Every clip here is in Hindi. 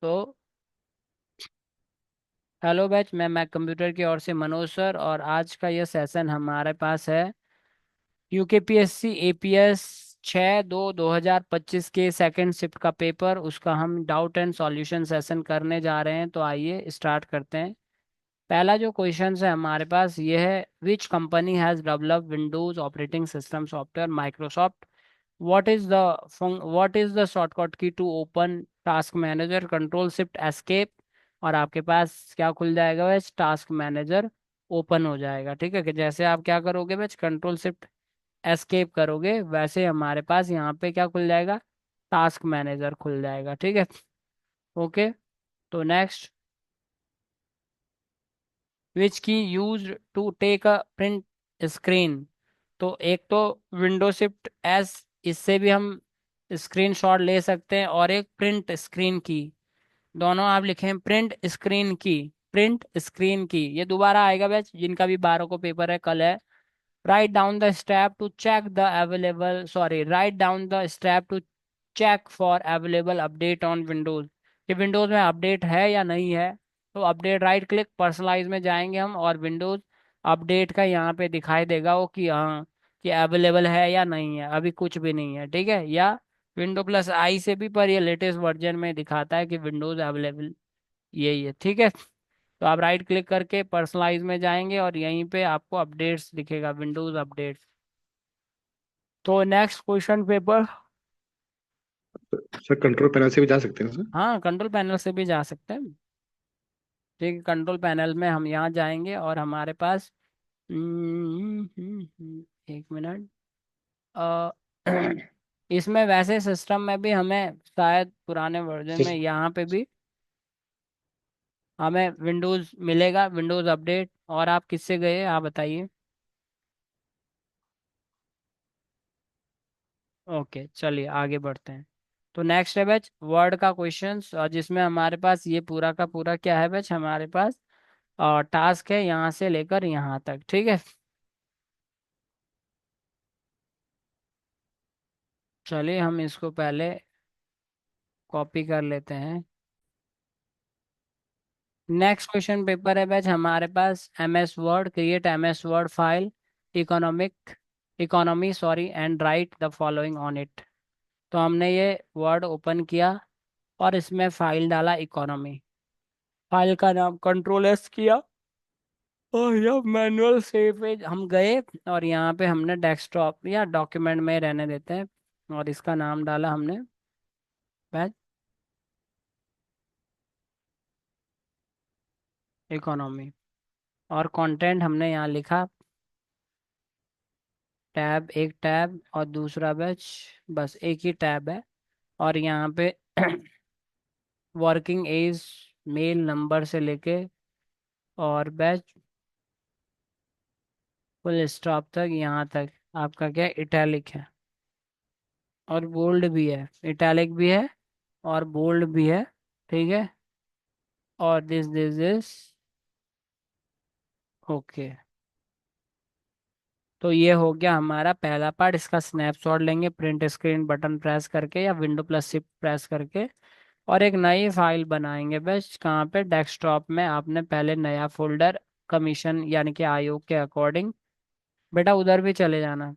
तो हेलो बैच, मैं कंप्यूटर की ओर से मनोज सर, और आज का यह सेशन हमारे पास है यूकेपीएससी एपीएस 6/2/2025 के सेकंड शिफ्ट का पेपर। उसका हम डाउट एंड सॉल्यूशन सेशन करने जा रहे हैं। तो आइए स्टार्ट करते हैं। पहला जो क्वेश्चन है हमारे पास ये है, which company has developed Windows operating system software Microsoft. What is the shortcut key to open task manager? Control shift escape. और आपके पास क्या खुल जाएगा बस? टास्क मैनेजर ओपन हो जाएगा। ठीक है, कि जैसे आप क्या करोगे बस, कंट्रोल शिफ्ट एस्केप करोगे, वैसे हमारे पास यहाँ पे क्या खुल जाएगा? टास्क मैनेजर खुल जाएगा। ठीक है, ओके। तो next, which key use to take a print screen? तो एक तो विंडो शिफ्ट एस, इससे भी हम स्क्रीनशॉट ले सकते हैं, और एक प्रिंट स्क्रीन की। दोनों आप लिखें प्रिंट स्क्रीन की। प्रिंट स्क्रीन की ये दोबारा आएगा बैच, जिनका भी 12 को पेपर है, कल है। write down the step to check the available sorry write down the step to check for available update on windows। कि विंडोज में अपडेट है या नहीं है। तो अपडेट, राइट क्लिक, पर्सनलाइज में जाएंगे हम, और विंडोज अपडेट का यहाँ पे दिखाई देगा वो कि हाँ, कि अवेलेबल है या नहीं है। अभी कुछ भी नहीं है, ठीक है। या विंडो प्लस आई से भी, पर ये लेटेस्ट वर्जन में दिखाता है कि विंडोज अवेलेबल यही है। ठीक है, तो आप राइट क्लिक करके पर्सनलाइज में जाएंगे, और यहीं पे आपको अपडेट्स दिखेगा, विंडोज अपडेट्स। तो next question paper. Sir control panel से भी जा सकते हैं सर। हाँ, कंट्रोल पैनल से भी जा सकते हैं। ठीक है, कंट्रोल पैनल में हम यहाँ जाएंगे, और हमारे पास एक मिनट। अ, इसमें वैसे सिस्टम में भी हमें शायद पुराने वर्जन में सर यहाँ पे भी हमें विंडोज मिलेगा, विंडोज अपडेट। और आप किससे गए, आप बताइए। ओके, चलिए आगे बढ़ते हैं। तो नेक्स्ट है बैच वर्ड का क्वेश्चंस, और जिसमें हमारे पास ये पूरा का पूरा क्या है बैच, हमारे पास टास्क है यहाँ से लेकर यहाँ तक। ठीक है, चलिए हम इसको पहले कॉपी कर लेते हैं। नेक्स्ट क्वेश्चन पेपर है बैच हमारे पास MS Word, create MS Word file economic economy sorry and write the following on it. तो हमने ये वर्ड ओपन किया, और इसमें फाइल डाला इकोनॉमी। फाइल का नाम कंट्रोल एस किया, और यह मैनुअल सेव पे हम गए, और यहाँ पे हमने डेस्कटॉप या डॉक्यूमेंट में रहने देते हैं, और इसका नाम डाला हमने बैच इकोनॉमी। और कंटेंट हमने यहाँ लिखा टैब, एक टैब, और दूसरा बैच, बस एक ही टैब है। और यहाँ पे वर्किंग एज मेल नंबर से लेके और बैच फुल स्टॉप तक, यहाँ तक आपका क्या इटैलिक है, और बोल्ड भी है, इटैलिक भी है, और बोल्ड भी है। ठीक है, और दिस ओके। तो ये हो गया हमारा पहला पार्ट। इसका स्नैपशॉट लेंगे प्रिंट स्क्रीन बटन प्रेस करके, या विंडो प्लस शिफ्ट प्रेस करके, और एक नई फाइल बनाएंगे। बस कहाँ पे? डेस्कटॉप में आपने पहले नया फोल्डर, कमीशन यानी कि आयोग के अकॉर्डिंग, बेटा उधर भी चले जाना,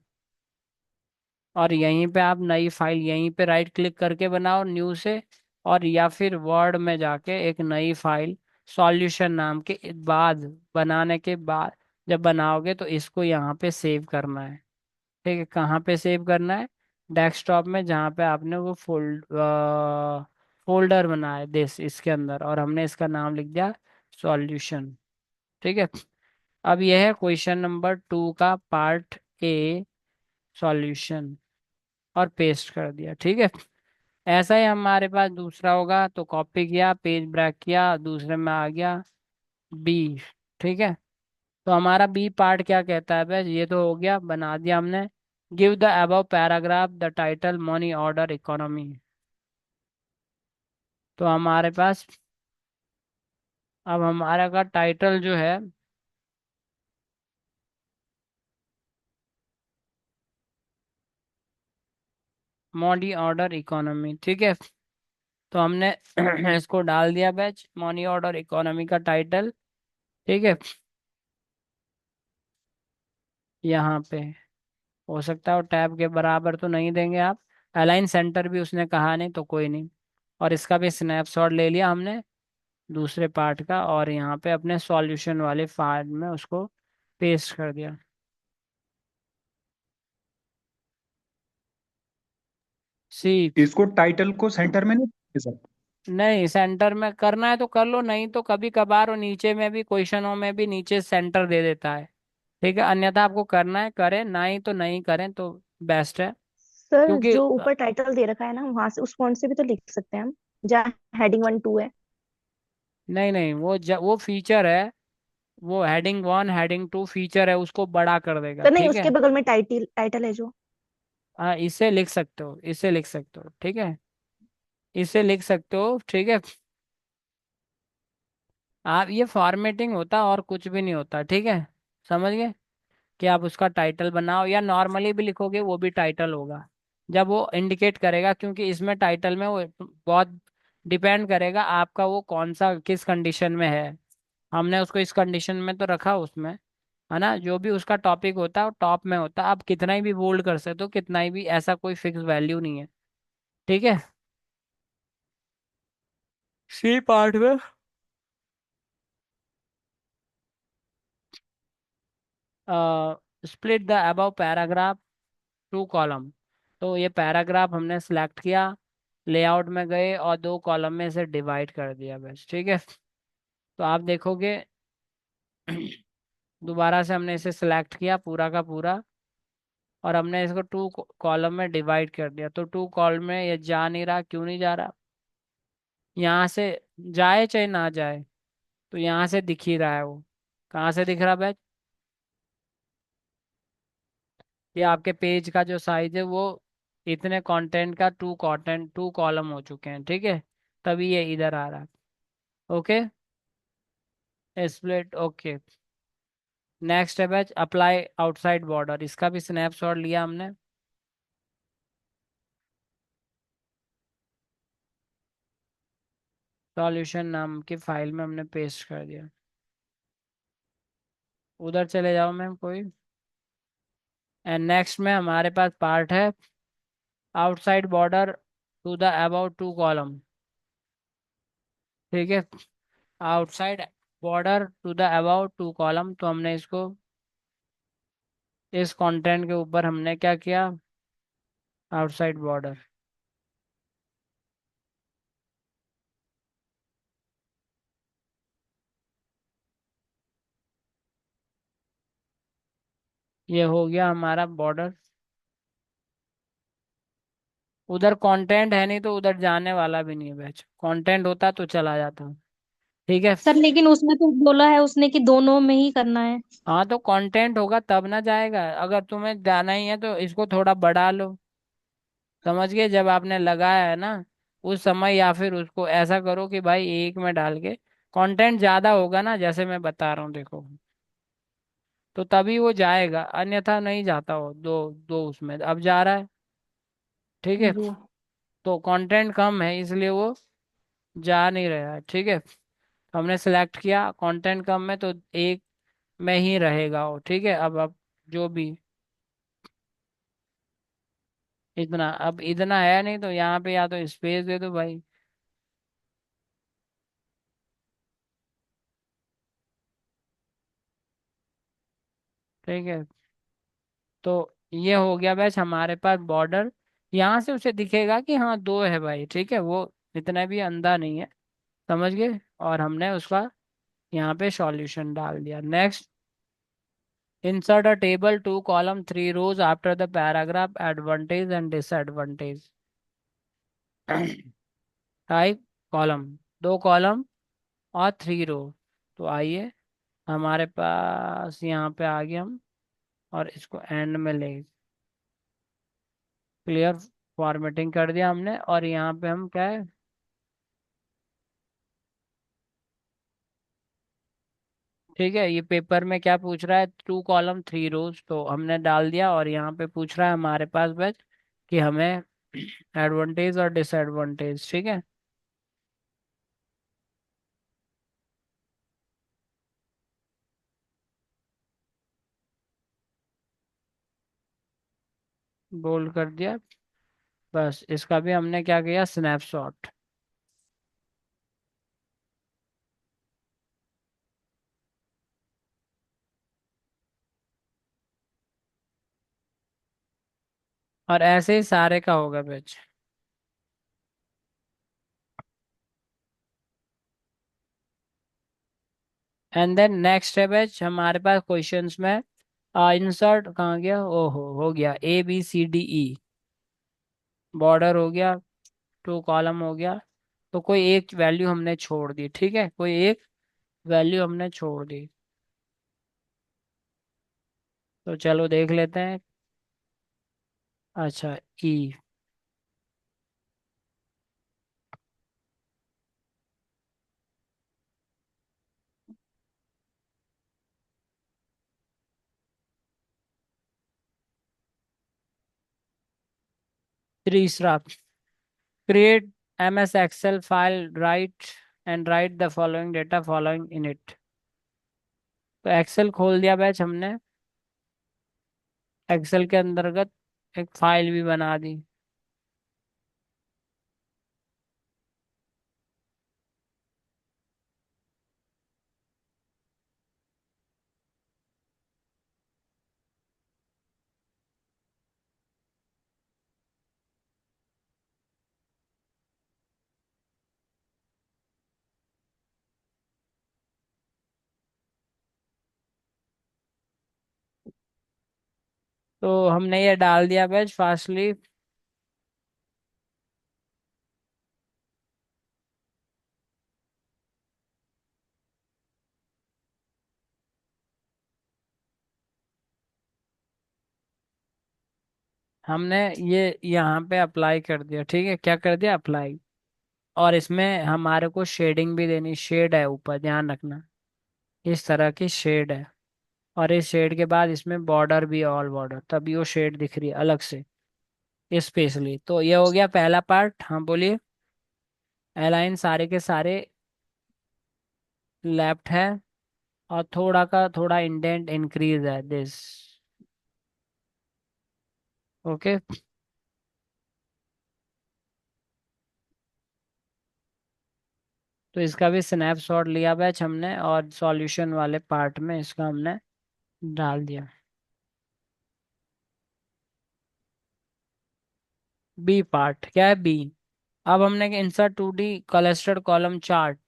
और यहीं पे आप नई फाइल यहीं पे राइट क्लिक करके बनाओ न्यू से, और या फिर वर्ड में जाके एक नई फाइल सॉल्यूशन नाम के बाद, बनाने के बाद जब बनाओगे तो इसको यहाँ पे सेव करना है। ठीक है, कहाँ पे सेव करना है? डेस्कटॉप में, जहाँ पे आपने वो फोल्डर बनाया है दिस, इसके अंदर, और हमने इसका नाम लिख दिया सॉल्यूशन। ठीक है, अब यह है क्वेश्चन नंबर 2 का पार्ट ए, सॉल्यूशन, और पेस्ट कर दिया। ठीक है, ऐसा ही हमारे पास दूसरा होगा। तो कॉपी किया, पेज ब्रेक किया, दूसरे में आ गया बी। ठीक है, तो हमारा बी पार्ट क्या कहता है बस? ये तो हो गया, बना दिया हमने। Give the above paragraph the title money order economy. तो हमारे पास अब हमारा का टाइटल जो है, मनी ऑर्डर इकोनॉमी। ठीक है, तो हमने इसको डाल दिया बैच, मनी ऑर्डर इकोनॉमी का टाइटल। ठीक है, यहाँ पे हो सकता है वो टैब के बराबर तो नहीं देंगे आप। अलाइन सेंटर भी उसने कहा नहीं, तो कोई नहीं। और इसका भी स्नैपशॉट ले लिया हमने दूसरे पार्ट का, और यहाँ पे अपने सॉल्यूशन वाले फाइल में उसको पेस्ट कर दिया। सी, इसको टाइटल को सेंटर में नहीं सर? नहीं सेंटर में करना है तो कर लो, नहीं तो कभी कभार वो नीचे में भी क्वेश्चनों में भी नीचे सेंटर दे देता है। ठीक है, अन्यथा आपको करना है करें, नहीं तो नहीं करें तो बेस्ट है। सर क्योंकि जो ऊपर टाइटल दे रखा है ना, वहां से उस फॉन्ट से भी तो लिख सकते हैं हम, जहाँ हेडिंग 1 2 है। नहीं नहीं, वो फीचर है, वो हेडिंग 1 हेडिंग 2 फीचर है, उसको बड़ा कर देगा। तो नहीं, ठीक उसके है, बगल में टाइटल टाइटल है जो। हाँ इसे लिख सकते हो, इसे लिख सकते हो, ठीक है, इसे लिख सकते हो। ठीक है, आप ये फॉर्मेटिंग होता और कुछ भी नहीं होता। ठीक है, समझ गए? कि आप उसका टाइटल बनाओ या नॉर्मली भी लिखोगे वो भी टाइटल होगा, जब वो इंडिकेट करेगा। क्योंकि इसमें टाइटल में वो बहुत डिपेंड करेगा आपका वो कौन सा किस कंडीशन में है। हमने उसको इस कंडीशन में तो रखा उसमें, है ना। जो भी उसका टॉपिक होता है वो टॉप में होता है, आप कितना ही भी बोल्ड कर सकते हो, कितना ही भी, ऐसा कोई फिक्स वैल्यू नहीं है। ठीक है, सी पार्ट में split the above paragraph to column. तो ये पैराग्राफ हमने सेलेक्ट किया, लेआउट में गए और 2 कॉलम में से डिवाइड कर दिया बस। ठीक है, तो आप देखोगे दोबारा से हमने इसे सेलेक्ट किया पूरा का पूरा, और हमने इसको 2 कॉलम में डिवाइड कर दिया। तो 2 कॉलम में ये जा नहीं रहा, क्यों नहीं जा रहा? यहाँ से जाए चाहे ना जाए, तो यहाँ से दिख ही रहा है वो। कहाँ से दिख रहा है? ये आपके पेज का जो साइज है वो इतने कंटेंट का 2 कॉलम हो चुके हैं। ठीक है, तभी ये इधर आ रहा है। Okay, split, okay. नेक्स्ट है बैच अप्लाई आउटसाइड बॉर्डर, इसका भी स्नैपशॉट लिया हमने। सॉल्यूशन नाम की फाइल में हमने पेस्ट कर दिया। उधर चले जाओ मैम कोई। एंड नेक्स्ट में हमारे पास पार्ट है outside border to the about 2 column. ठीक है, outside border to the about 2 column, तो हमने इसको इस कंटेंट के ऊपर हमने क्या किया, आउटसाइड बॉर्डर। ये हो गया हमारा बॉर्डर। उधर कंटेंट है नहीं तो उधर जाने वाला भी नहीं है बैच, कंटेंट होता तो चला जाता। ठीक है, सर लेकिन उसमें तो बोला है उसने कि दोनों में ही करना है। हाँ तो कंटेंट होगा तब ना जाएगा। अगर तुम्हें जाना ही है तो इसको थोड़ा बढ़ा लो, समझ गए? जब आपने लगाया है ना उस समय, या फिर उसको ऐसा करो कि भाई एक में डाल के कंटेंट ज्यादा होगा ना, जैसे मैं बता रहा हूँ देखो, तो तभी वो जाएगा, अन्यथा नहीं जाता। हो दो दो उसमें अब जा रहा है। ठीक है, जी। तो कंटेंट कम है इसलिए वो जा नहीं रहा है। ठीक है, हमने सेलेक्ट किया कंटेंट कम में, तो एक में ही रहेगा वो। ठीक है, अब जो भी इतना, अब इतना है नहीं तो यहाँ पे या तो स्पेस दे दो भाई। ठीक है, तो ये हो गया बैच हमारे पास बॉर्डर। यहाँ से उसे दिखेगा कि हाँ 2 है भाई। ठीक है, वो इतना भी अंधा नहीं है, समझ गए? और हमने उसका यहाँ पे सॉल्यूशन डाल दिया। Next, insert a table 2 column 3 rows after the paragraph advantage and disadvantage। Type column, 2 column और 3 रो। तो आइए हमारे पास यहाँ पे आ गए हम, और इसको एंड में ले, क्लियर फॉर्मेटिंग कर दिया हमने। और यहाँ पे हम क्या है, ठीक है, ये पेपर में क्या पूछ रहा है, 2 कॉलम 3 रोज, तो हमने डाल दिया। और यहाँ पे पूछ रहा है हमारे पास बस कि हमें एडवांटेज और डिसएडवांटेज। ठीक है, बोल्ड कर दिया। बस इसका भी हमने क्या किया, स्नैपशॉट। और ऐसे ही सारे का होगा बैच। एंड देन नेक्स्ट है बैच हमारे पास क्वेश्चंस में, इंसर्ट कहाँ गया, ओहो हो गया, ABCDE, बॉर्डर हो गया, टू कॉलम हो गया। तो कोई एक वैल्यू हमने छोड़ दी, ठीक है, कोई एक वैल्यू हमने छोड़ दी। तो चलो देख लेते हैं। अच्छा, ई, 3 create MS Excel file, write and write the following data following in it। तो एक्सेल खोल दिया बैच हमने, एक्सेल के अंतर्गत एक फाइल भी बना दी। तो हमने ये डाल दिया बैच फास्टली। हमने ये यहाँ पे अप्लाई कर दिया, ठीक है, क्या कर दिया, अप्लाई। और इसमें हमारे को शेडिंग भी देनी, शेड है ऊपर, ध्यान रखना, इस तरह की शेड है। और इस शेड के बाद इसमें बॉर्डर भी, ऑल बॉर्डर, तभी वो शेड दिख रही है अलग से, स्पेशली। तो ये हो गया पहला पार्ट। हाँ बोलिए। अलाइन सारे के सारे लेफ्ट है, और थोड़ा का थोड़ा इंडेंट इंक्रीज है, दिस। ओके। तो इसका भी स्नैपशॉट लिया बैच हमने, और सॉल्यूशन वाले पार्ट में इसका हमने डाल दिया। बी पार्ट क्या है, बी। अब हमने insert 2D clustered column chart.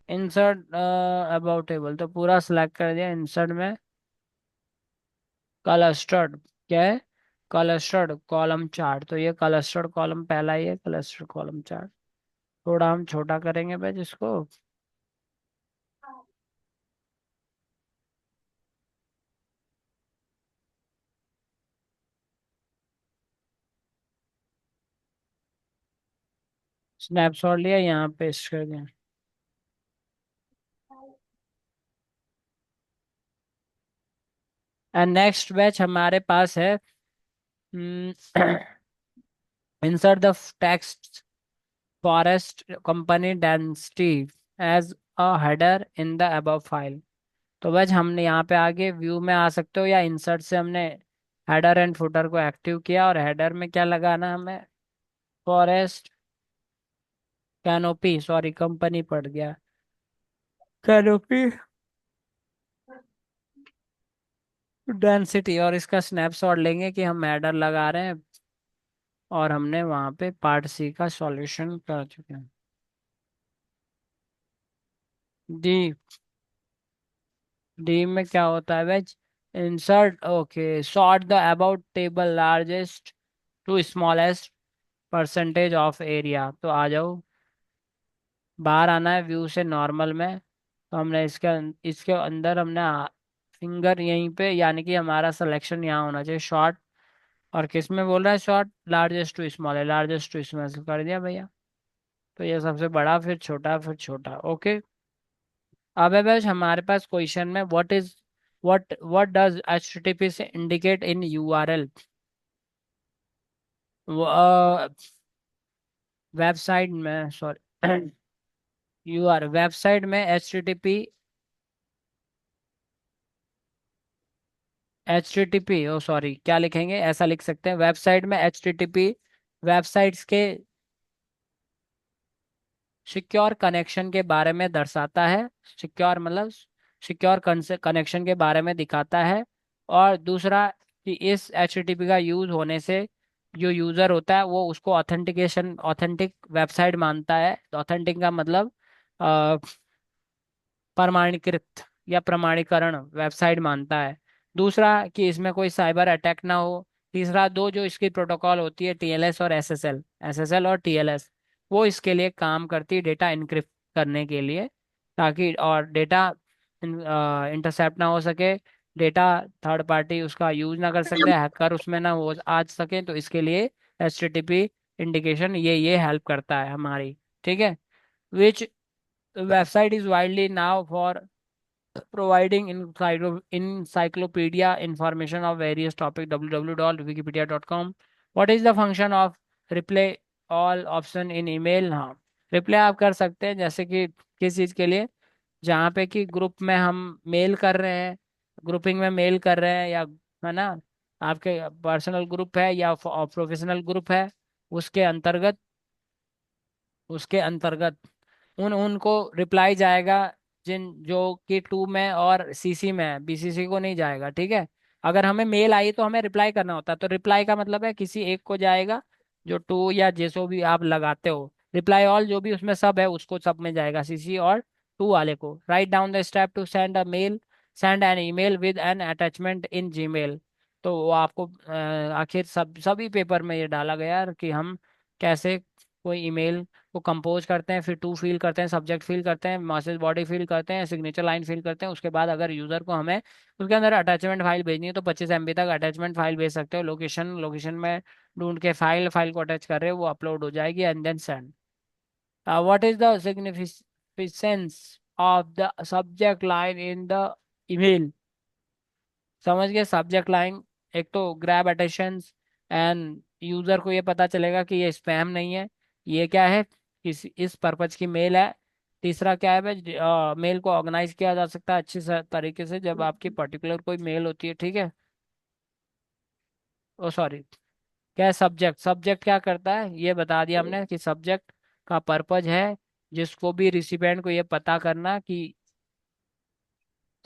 Insert about table, तो पूरा सिलेक्ट कर दिया। इंसर्ट में क्लस्टर्ड, क्या है, क्लस्टर्ड कॉलम चार्ट। तो ये क्लस्टर्ड कॉलम पहला ही है, क्लस्टर्ड कॉलम चार्ट। थोड़ा हम छोटा करेंगे भाई इसको। स्नैपशॉट लिया, यहाँ पेस्ट कर दिया। एंड नेक्स्ट बैच हमारे पास है, insert the text forest company density as a header in the above file। तो बस हमने यहाँ पे आगे व्यू में आ सकते हो, या इंसर्ट से हमने हेडर एंड फुटर को एक्टिव किया, और हेडर में क्या लगाना हमें, फॉरेस्ट कैनोपी, सॉरी कंपनी पड़ गया, कैनोपी डेंसिटी। और इसका स्नैपशॉट लेंगे कि हम हेडर लगा रहे हैं, और हमने वहाँ पे पार्ट सी का सॉल्यूशन कर चुके हैं। डी, डी में क्या होता है वेज, insert, okay, sort the about table largest to smallest percentage of area. तो आ जाओ, बाहर आना है व्यू से नॉर्मल में। तो हमने इसके अंदर हमने फिंगर यहीं पे, यानी कि हमारा सिलेक्शन यहाँ होना चाहिए, शॉर्ट। और किस में बोल रहा है, शॉर्ट लार्जेस्ट टू स्मॉल है, लार्जेस्ट टू स्मॉल कर दिया भैया। तो ये सबसे बड़ा, फिर छोटा, फिर छोटा, ओके। अब है बस हमारे पास क्वेश्चन में, व्हाट डज HTTP से इंडिकेट इन URL। वेबसाइट में, सॉरी, वेबसाइट में HTTP HTTP, ओ सॉरी, क्या लिखेंगे, ऐसा लिख सकते हैं, वेबसाइट में HTTP वेबसाइट्स के सिक्योर कनेक्शन के बारे में दर्शाता है। सिक्योर मतलब सिक्योर कनेक्शन के बारे में दिखाता है। और दूसरा कि इस HTTP का यूज होने से जो यूजर होता है वो उसको ऑथेंटिकेशन ऑथेंटिक वेबसाइट मानता है। ऑथेंटिक का मतलब प्रमाणीकृत या प्रमाणीकरण वेबसाइट मानता है। दूसरा कि इसमें कोई साइबर अटैक ना हो। तीसरा, दो जो इसकी प्रोटोकॉल होती है TLS और SSL और TLS, वो इसके लिए काम करती है डेटा इनक्रिप्ट करने के लिए, ताकि और डेटा इंटरसेप्ट ना हो सके, डेटा थर्ड पार्टी उसका यूज ना कर सकते, हैकर उसमें ना हो आ सके। तो इसके लिए HTTP इंडिकेशन ये हेल्प करता है हमारी। ठीक है। विच website is widely now for providing encyclopedia information of various topic, www.wikipedia.com. What is the function of reply all option in email? हाँ, रिप्लाई आप कर सकते हैं, जैसे कि किस चीज़ के लिए, जहाँ पे कि ग्रुप में हम मेल कर रहे हैं, ग्रुपिंग में मेल कर रहे हैं, या है ना, आपके पर्सनल ग्रुप है या प्रोफेशनल ग्रुप है, उसके अंतर्गत उसके अंतर्गत उन उनको रिप्लाई जाएगा जिन जो कि टू में और CC में है, BCC को नहीं जाएगा। ठीक है। अगर हमें मेल आई तो हमें रिप्लाई करना होता है, तो रिप्लाई का मतलब है किसी एक को जाएगा, जो टू या जैसो भी आप लगाते हो, रिप्लाई ऑल जो भी उसमें सब है उसको सब में जाएगा, CC और टू वाले को। Write down the step to send a mail, send an email with an attachment in Gmail। तो वो आपको आखिर सभी पेपर में ये डाला गया है कि हम कैसे कोई ईमेल को कंपोज करते हैं, फिर टू फिल करते हैं, सब्जेक्ट फिल करते हैं, मैसेज बॉडी फिल करते हैं, सिग्नेचर लाइन फिल करते हैं। उसके बाद अगर यूजर को हमें उसके अंदर अटैचमेंट फाइल भेजनी है तो 25 MB तक अटैचमेंट फाइल भेज सकते हो। लोकेशन में ढूंढ के फाइल को अटैच कर रहे हो, वो अपलोड हो जाएगी and then send. What is the significance of the subject line in the email? समझ गए? सब्जेक्ट लाइन, एक तो ग्रैब अटेंशन एंड यूजर को ये पता चलेगा कि ये स्पैम नहीं है, ये क्या है, इस पर्पज की मेल है। तीसरा क्या है भाई, मेल को ऑर्गेनाइज किया जा सकता है अच्छे तरीके से जब आपकी पर्टिकुलर कोई मेल होती है। ठीक है। ओ सॉरी, क्या है, सब्जेक्ट क्या करता है ये बता दिया हमने कि सब्जेक्ट का पर्पज है जिसको भी रिसिपेंट को ये पता करना कि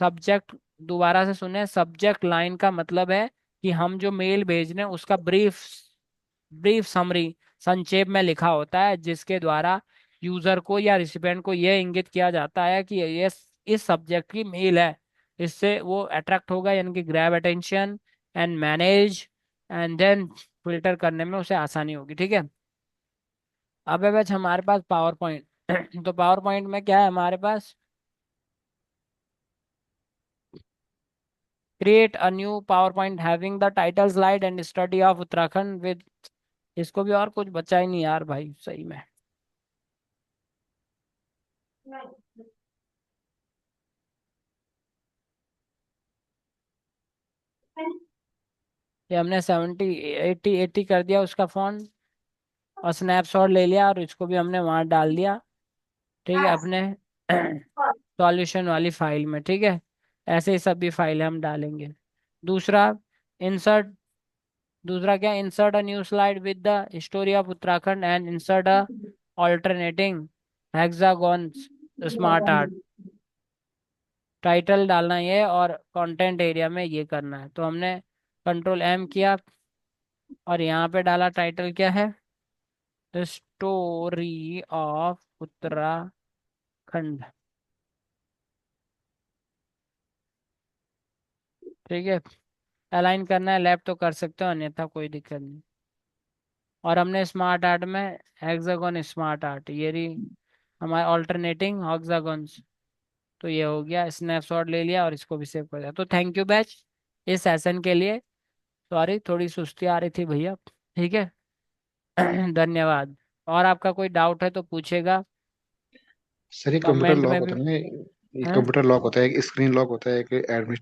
सब्जेक्ट, दोबारा से सुने, सब्जेक्ट लाइन का मतलब है कि हम जो मेल भेज रहे हैं उसका ब्रीफ ब्रीफ समरी, संक्षेप में लिखा होता है, जिसके द्वारा यूजर को या रिसिपेंट को यह इंगित किया जाता है कि ये इस सब्जेक्ट की मेल है। इससे वो अट्रैक्ट होगा, यानी कि grab attention and manage and then filter करने में उसे आसानी होगी। ठीक है। अब है बस हमारे पास पावर पॉइंट। तो पावर पॉइंट में क्या है हमारे पास, create a new PowerPoint having the title slide and study of Uttarakhand with, इसको भी और कुछ बचा ही नहीं यार भाई सही में। ये हमने 70 80 80 कर दिया उसका फॉन्ट, और स्नैपशॉट ले लिया और इसको भी हमने वहां डाल दिया। ठीक है, अपने सॉल्यूशन वाली फाइल में। ठीक है, ऐसे ही सभी फाइलें हम डालेंगे। दूसरा, इंसर्ट, दूसरा क्या, insert a new slide with the story of Uttarakhand and insert a alternating hexagon smart art. Title डालना है और कंटेंट एरिया में ये करना है। तो हमने Ctrl+M किया और यहाँ पे डाला टाइटल क्या है, द स्टोरी ऑफ उत्तराखंड। ठीक है, अलाइन करना है लेफ्ट तो कर सकते हो, अन्यथा कोई दिक्कत नहीं। और हमने स्मार्ट आर्ट में हेक्सागोन स्मार्ट आर्ट, ये रही हमारे ऑल्टरनेटिंग हेक्सागोन्स। तो ये हो गया, स्नैपशॉट ले लिया और इसको भी सेव कर दिया। तो थैंक यू बैच इस सेशन के लिए। सॉरी थोड़ी सुस्ती आ रही थी भैया। ठीक है। धन्यवाद। और आपका कोई डाउट है तो पूछेगा सर ये कंप्यूटर कमेंट लॉक में भी। होता है ना, ये हैं? कंप्यूटर लॉक होता है, एक स्क्रीन लॉक होता है, एक एडमिन